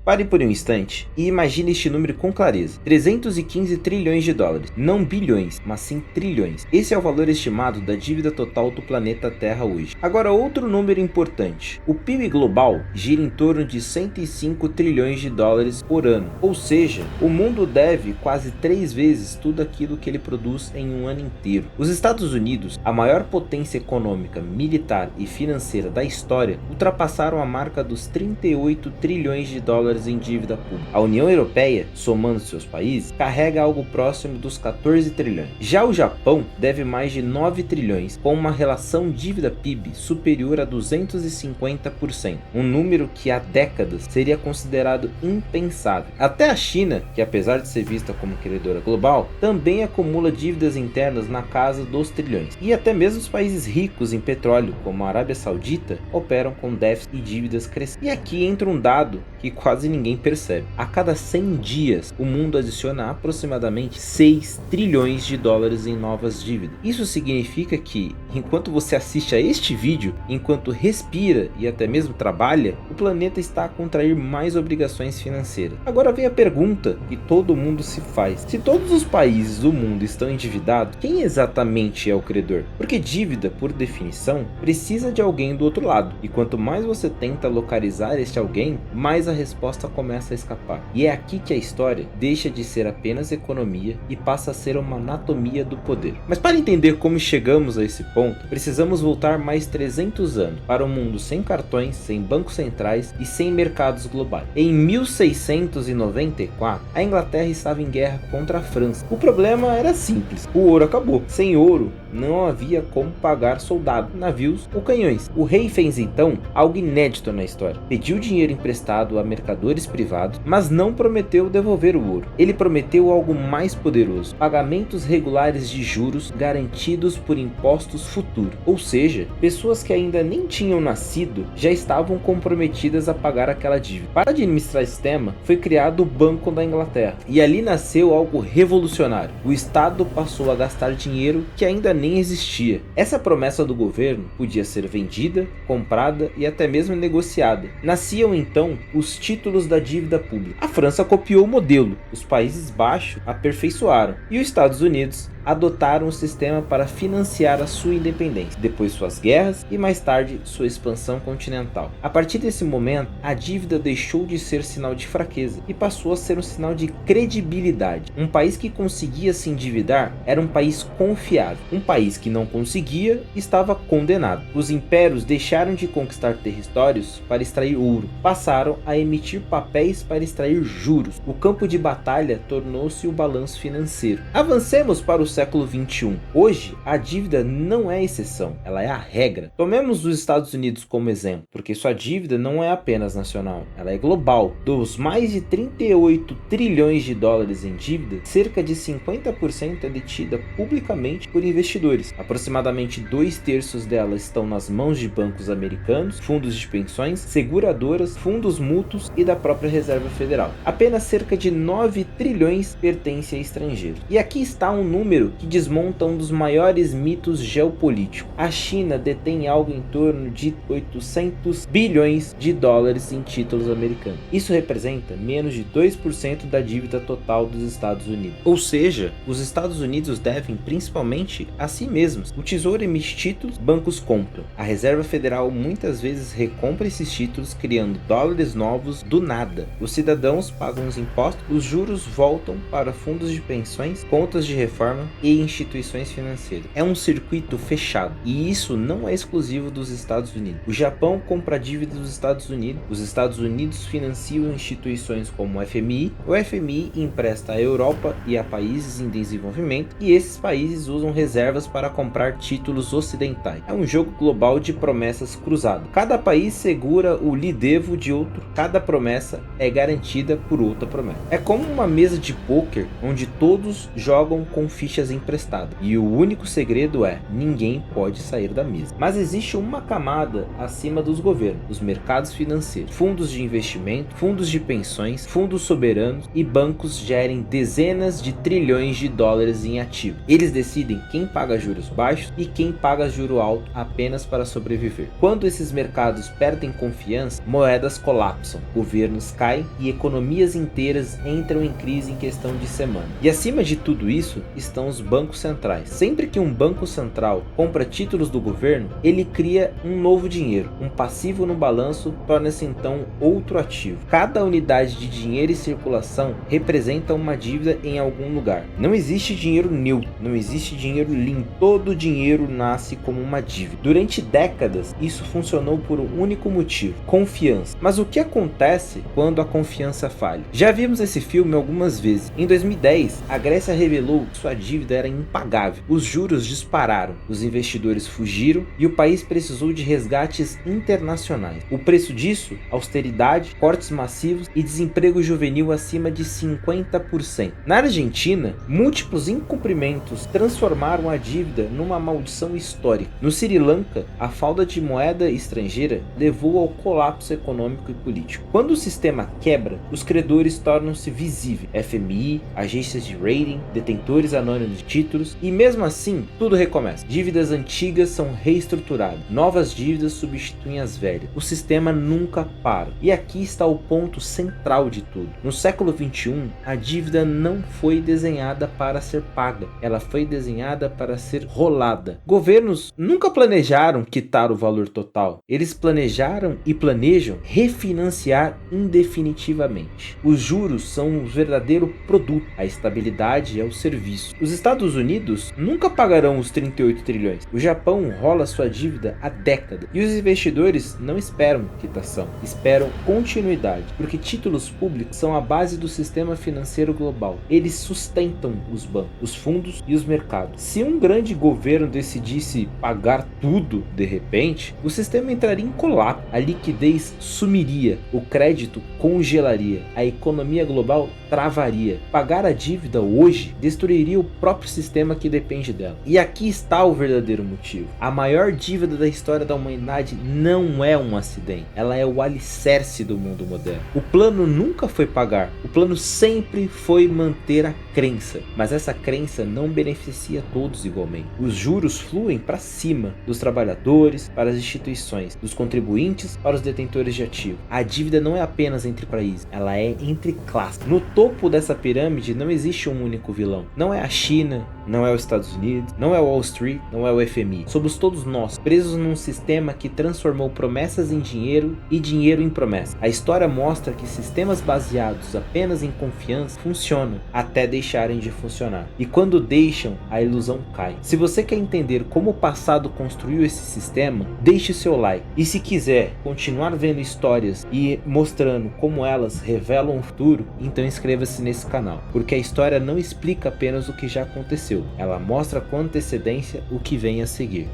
Pare por um instante e imagine este número com clareza. 315 trilhões de dólares. Não bilhões, mas sim trilhões. Esse é o valor estimado da dívida total do planeta Terra hoje. Agora, outro número importante. O PIB global gira em torno de 105 trilhões de dólares por ano. Ou seja, o mundo deve quase 3 vezes tudo aquilo que ele produz em um ano inteiro. Os Estados Unidos, a maior potência econômica, militar e financeira da história, ultrapassaram a marca dos 38 trilhões de dólares em dívida pública. A União Europeia, somando seus países, carrega algo próximo dos 14 trilhões. Já o Japão deve mais de 9 trilhões, com uma relação dívida-PIB superior a 250%, um número que há décadas seria considerado impensável. Até a China, que apesar de ser vista como credora global, também acumula dívidas internas na casa dos trilhões. E até mesmo os países ricos em petróleo, como a Arábia Saudita, operam com déficit e dívidas crescentes. E aqui entra um dado que quase ninguém percebe. A cada 100 dias, o mundo adiciona aproximadamente 6 trilhões de dólares em novas dívidas. Isso significa que, enquanto você assiste a este vídeo, enquanto respira e até mesmo trabalha, o planeta está a contrair mais obrigações financeiras. Agora vem a pergunta que todo mundo se faz. Se todos os países do mundo estão endividados, quem exatamente é o credor? Porque dívida, por definição, precisa de alguém do outro lado. E quanto mais você tenta localizar este alguém, mais a resposta começa a escapar. E é aqui que a história deixa de ser apenas economia e passa a ser uma anatomia do poder. Mas para entender como chegamos a esse ponto, precisamos voltar mais 300 anos para um mundo sem cartões, sem bancos centrais e sem mercados globais. Em 1694, a Inglaterra estava em guerra contra a França. O problema era simples: o ouro acabou. Sem ouro, não havia como pagar soldados, navios ou canhões. O rei fez então algo inédito na história. Pediu dinheiro emprestado a mercadores privados, mas não prometeu devolver o ouro. Ele prometeu algo mais poderoso: pagamentos regulares de juros garantidos por impostos futuros. Ou seja, pessoas que ainda nem tinham nascido já estavam comprometidas a pagar aquela dívida. Para administrar esse sistema, foi criado o Banco da Inglaterra. E ali nasceu algo revolucionário. O Estado passou a gastar dinheiro que ainda nem existia. Essa promessa do governo podia ser vendida, comprada e até mesmo negociada. Nasciam então os títulos da dívida pública. A França copiou o modelo, os Países Baixos aperfeiçoaram e os Estados Unidos adotaram o sistema para financiar a sua independência, depois suas guerras e mais tarde sua expansão continental. A partir desse momento, a dívida deixou de ser sinal de fraqueza e passou a ser um sinal de credibilidade. Um país que conseguia se endividar era um país confiável. Um país que não conseguia estava condenado. Os impérios deixaram de conquistar territórios para extrair ouro, passaram a emitir papéis para extrair juros. O campo de batalha tornou-se o balanço financeiro. Avancemos para o século 21. Hoje, a dívida não é exceção, ela é a regra. Tomemos os Estados Unidos como exemplo, porque sua dívida não é apenas nacional, ela é global. Dos mais de 38 trilhões de dólares em dívida, cerca de 50% é detida publicamente por investidores. Aproximadamente 2/3 dela estão nas mãos de bancos americanos, fundos de pensões, seguradoras, fundos mútuos e da própria Reserva Federal. Apenas cerca de 9 trilhões pertence a estrangeiros. E aqui está um número que desmonta um dos maiores mitos geopolíticos. A China detém algo em torno de 800 bilhões de dólares em títulos americanos. Isso representa menos de 2% da dívida total dos Estados Unidos. Ou seja, os Estados Unidos devem principalmente a si mesmos. O Tesouro emite títulos, bancos compram. A Reserva Federal muitas vezes recompra esses títulos criando dólares novos do nada. Os cidadãos pagam os impostos, os juros voltam para fundos de pensões, contas de reforma e instituições financeiras. É um circuito fechado e isso não é exclusivo dos Estados Unidos. O Japão compra a dívida dos Estados Unidos, os Estados Unidos financiam instituições como o FMI empresta à Europa e a países em desenvolvimento e esses países usam reservas para comprar títulos ocidentais. É um jogo global de promessas cruzadas. Cada país segura o lhe devo de outro, cada promessa é garantida por outra promessa. É como uma mesa de pôquer onde todos jogam com fichas fichas emprestadas. E o único segredo é: ninguém pode sair da mesa. Mas existe uma camada acima dos governos: os mercados financeiros, fundos de investimento, fundos de pensões, fundos soberanos e bancos gerem dezenas de trilhões de dólares em ativos. Eles decidem quem paga juros baixos e quem paga juro alto apenas para sobreviver. Quando esses mercados perdem confiança, moedas colapsam, governos caem e economias inteiras entram em crise em questão de semana. E acima de tudo isso estão os bancos centrais. Sempre que um banco central compra títulos do governo, ele cria um novo dinheiro. Um passivo no balanço torna-se então outro ativo. Cada unidade de dinheiro em circulação representa uma dívida em algum lugar. Não existe dinheiro neutro, não existe dinheiro limpo. Todo dinheiro nasce como uma dívida. Durante décadas, isso funcionou por um único motivo: confiança. Mas o que acontece quando a confiança falha? Já vimos esse filme algumas vezes. Em 2010, a Grécia revelou que sua dívida era impagável. Os juros dispararam, os investidores fugiram e o país precisou de resgates internacionais. O preço disso? Austeridade, cortes massivos e desemprego juvenil acima de 50%. Na Argentina, múltiplos incumprimentos transformaram a dívida numa maldição histórica. No Sri Lanka, a falta de moeda estrangeira levou ao colapso econômico e político. Quando o sistema quebra, os credores tornam-se visíveis: FMI, agências de rating, detentores anônimos de títulos, e mesmo assim, tudo recomeça. Dívidas antigas são reestruturadas, novas dívidas substituem as velhas. O sistema nunca para. E aqui está o ponto central de tudo. No século XXI, a dívida não foi desenhada para ser paga, ela foi desenhada para ser rolada. Governos nunca planejaram quitar o valor total, eles planejaram e planejam refinanciar indefinitivamente. Os juros são o verdadeiro produto, a estabilidade é o serviço. Os Estados Unidos nunca pagarão os 38 trilhões. O Japão rola sua dívida há décadas. E os investidores não esperam quitação, esperam continuidade, porque títulos públicos são a base do sistema financeiro global. Eles sustentam os bancos, os fundos e os mercados. Se um grande governo decidisse pagar tudo de repente, o sistema entraria em colapso, a liquidez sumiria, o crédito congelaria, a economia global travaria. Pagar a dívida hoje destruiria o próprio sistema que depende dela. E aqui está o verdadeiro motivo: a maior dívida da história da humanidade não é um acidente, ela é o alicerce do mundo moderno. O plano nunca foi pagar, o plano sempre foi manter a crença, mas essa crença não beneficia todos igualmente. Os juros fluem para cima, dos trabalhadores para as instituições, dos contribuintes para os detentores de ativos. A dívida não é apenas entre países, ela é entre classes. No topo dessa pirâmide não existe um único vilão. Não é a China, não é os Estados Unidos, não é Wall Street, não é o FMI. Somos todos nós, presos num sistema que transformou promessas em dinheiro e dinheiro em promessa. A história mostra que sistemas baseados apenas em confiança funcionam até deixarem de funcionar. E quando deixam, a ilusão cai. Se você quer entender como o passado construiu esse sistema, deixe seu like. E se quiser continuar vendo histórias e mostrando como elas revelam o futuro, então inscreva-se nesse canal, porque a história não explica apenas o que já aconteceu, ela mostra com antecedência o que vem a seguir.